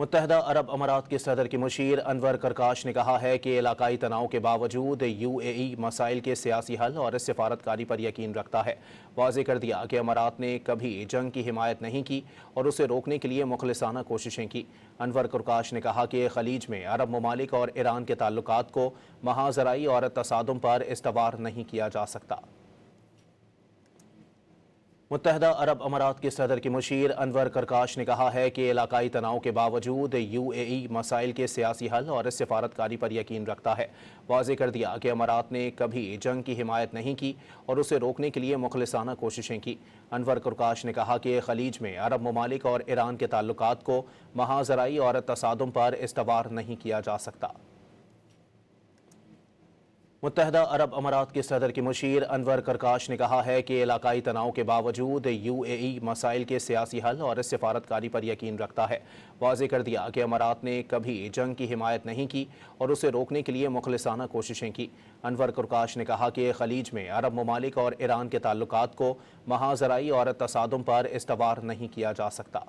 متحدہ عرب امارات کے صدر کی مشیر انور کرکاش نے کہا ہے کہ علاقائی تناؤ کے باوجود یو اے ای مسائل کے سیاسی حل اور سفارتکاری پر یقین رکھتا ہے۔ واضح کر دیا کہ امارات نے کبھی جنگ کی حمایت نہیں کی اور اسے روکنے کے لیے مخلصانہ کوششیں کی۔ انور کرکاش نے کہا کہ خلیج میں عرب ممالک اور ایران کے تعلقات کو محاذ زرعی اور تصادم پر استوار نہیں کیا جا سکتا۔ متحدہ عرب امارات کے صدر کی مشیر انور کرکاش نے کہا ہے کہ علاقائی تناؤ کے باوجود یو اے ای مسائل کے سیاسی حل اور سفارتکاری پر یقین رکھتا ہے۔ واضح کر دیا کہ امارات نے کبھی جنگ کی حمایت نہیں کی اور اسے روکنے کے لیے مخلصانہ کوششیں کی۔ انور کرکاش نے کہا کہ خلیج میں عرب ممالک اور ایران کے تعلقات کو محاذ زرعی اور تصادم پر استوار نہیں کیا جا سکتا۔ متحدہ عرب امارات کے صدر کی مشیر انور کرکاش نے کہا ہے کہ علاقائی تناؤ کے باوجود یو اے ای مسائل کے سیاسی حل اور سفارتکاری پر یقین رکھتا ہے۔ واضح کر دیا کہ امارات نے کبھی جنگ کی حمایت نہیں کی اور اسے روکنے کے لیے مخلصانہ کوششیں کی۔ انور کرکاش نے کہا کہ خلیج میں عرب ممالک اور ایران کے تعلقات کو محاذ زرعی اور تصادم پر استوار نہیں کیا جا سکتا۔